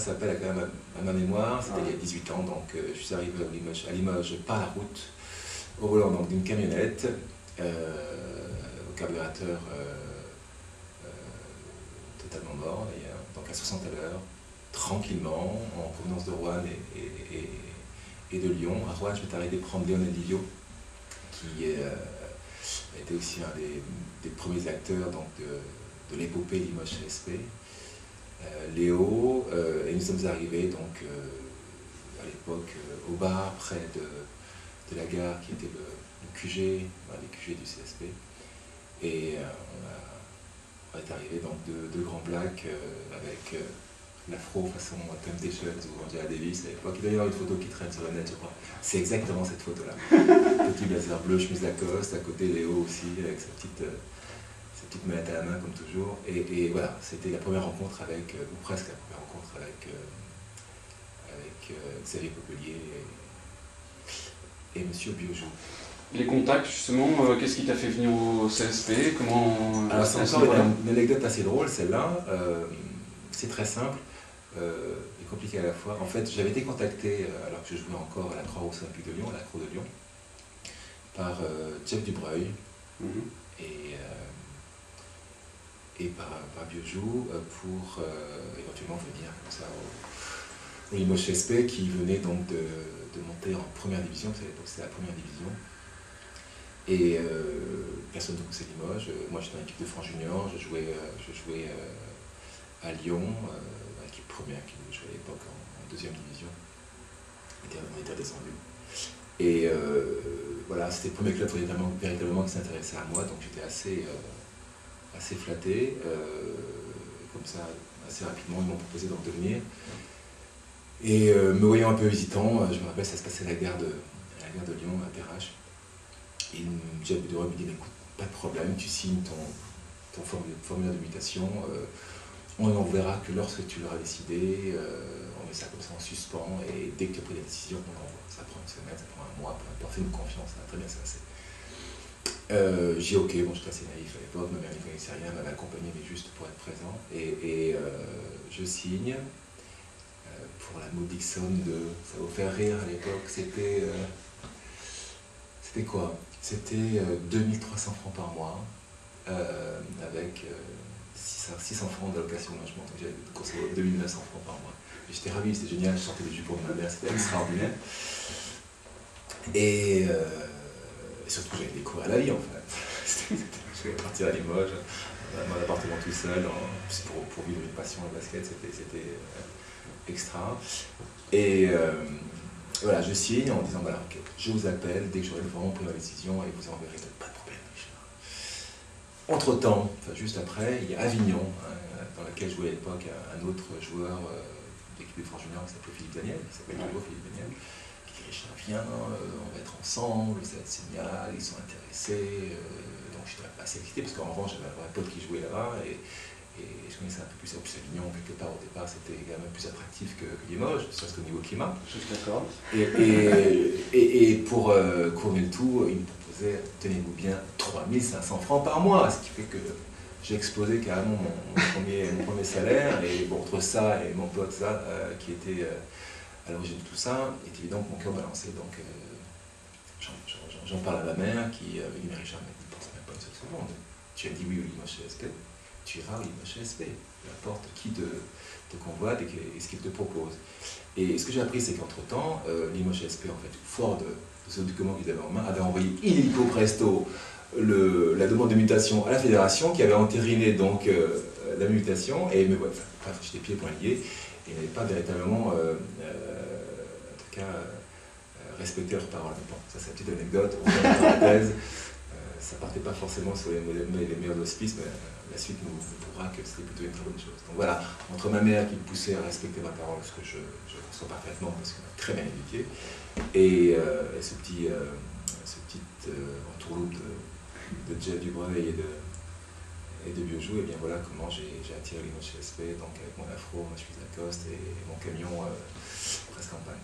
fasse appel quand même à ma mémoire. C'était il y a 18 ans, donc je suis arrivé à Limoges par la route, au volant d'une camionnette, au carburateur totalement mort d'ailleurs, donc à 60 à l'heure, tranquillement, en provenance de Roanne et de Lyon. À Roanne, je m'étais arrêté prendre Lionel Livio, qui était aussi un des premiers acteurs donc, de l'épopée Limoges CSP. Léo, et nous sommes arrivés donc à l'époque au bar près de la gare qui était le QG, les QG du CSP. Et on est arrivé donc de Grand Black avec l'afro façon Tom Deschutes ou Angela Davis à l'époque. Il doit y avoir une photo qui traîne sur le net, je crois. C'est exactement cette photo-là. Petit blazer bleu, chemise Lacoste, à côté Léo aussi, avec sa petite manette à la main comme toujours. Et voilà, c'était la première rencontre avec, ou presque la première rencontre avec Xavier Popelier et Monsieur Biojou. Les contacts, justement, qu'est-ce qui t'a fait venir au CSP? Comment... Alors c'est encore une anecdote assez drôle, celle-là. C'est très simple et compliqué à la fois. En fait, j'avais été contacté, alors que je jouais encore à la Croix-Rousse Olympique de Lyon, à la Croix de Lyon, par Jeff Dubreuil et par Biojou pour éventuellement venir comme ça au Limoges CSP, qui venait donc de monter en première division, parce qu'à l'époque c'était la première division. Et personne ne connaissait Limoges. Moi j'étais dans l'équipe de France Junior, je jouais à Lyon, dans l'équipe première qui jouait à l'époque en deuxième division. On était redescendu. Et voilà, c'était le premier club véritablement qui s'intéressait à moi, donc j'étais assez flatté. Comme ça, assez rapidement, ils m'ont proposé d'en devenir. Et me voyant un peu hésitant, je me rappelle, ça se passait à la gare de Lyon, à Perrache. Et Jeff Dubreuil me dit, écoute, pas de problème, tu signes ton formulaire de mutation, on n'en verra que lorsque tu l'auras décidé, on met ça comme ça en suspens, et dès que tu as pris la décision, on l'envoie. Ça prend une semaine, ça prend un mois, peu importe, fais-nous confiance, ça va très bien se passer. J'ai dit ok, bon, j'étais assez naïf à l'époque, ma mère n'y connaissait rien, m'avait accompagné, mais juste pour être présent, et je signe pour la modique somme de, ça va vous faire rire à l'époque, c'était quoi? C'était 2300 francs par mois, avec 600 francs d'allocation de logement, donc j'avais grosso modo 2900 francs par mois. J'étais ravi, c'était génial, je sortais des jupons de ma mère, c'était extraordinaire. Et surtout, j'allais découvrir la vie en fait. Je vais partir à Limoges, dans mon appartement tout seul, pour vivre une passion, le basket, c'était extra. Et voilà, je signe en disant, voilà, ok, je vous appelle dès que j'aurai vraiment pris ma décision et vous enverrez, pas de problème. Entre-temps, enfin, juste après, il y a Avignon, dans laquelle jouait à l'époque un autre joueur de l'équipe de France Junior qui s'appelait Philippe Daniel, qui s'appelle toujours Philippe Daniel, qui dit, Richard, viens, on va être ensemble, ça va être génial, ils sont intéressés. Donc j'étais assez excité, parce qu'en revanche, j'avais un pote qui jouait là-bas, et je connaissais un peu plus, en plus Avignon, quelque part au départ, c'était également plus attractif que Limoges, parce qu'au niveau climat. Je suis d'accord. Et pour couronner le tout, il me proposait, tenez-vous bien, 3500 francs par mois, ce qui fait que j'ai explosé carrément mon premier salaire, et bon, entre ça et mon pote, ça, qui était à l'origine de tout ça, il est évident que mon cœur balançait, donc j'en parle à ma mère, qui me dit, mais Richard, ne pense même pas une seule seconde, tu as dit oui au Limoges CSP, tu iras au Limoges CSP, peu importe qui te convoite et ce qu'il te propose. Et ce que j'ai appris, c'est qu'entre-temps, Limoges CSP, en fait, fort de ce document qu'il avait en main, avait envoyé illico presto la demande de mutation à la fédération, qui avait entériné donc la mutation, et me voilà, enfin, j'étais pieds poings liés, et n'avait pas véritablement, en tout cas, respecté leur parole. Bon, ça c'est une petite anecdote, on fait une parenthèse, ça partait pas forcément sur les meilleurs auspices, mais la suite nous prouvera que c'était plutôt une très bonne chose. Donc voilà, entre ma mère qui me poussait à respecter ma parole, ce que je conçois parfaitement parce qu'elle m'a très bien éduqué, et ce petit entourloupe de Jeff Dubreuil et de Biojou, et bien voilà comment j'ai attiré Limoges CSP, donc avec mon afro, ma chemise Lacoste et mon camion presque en panne.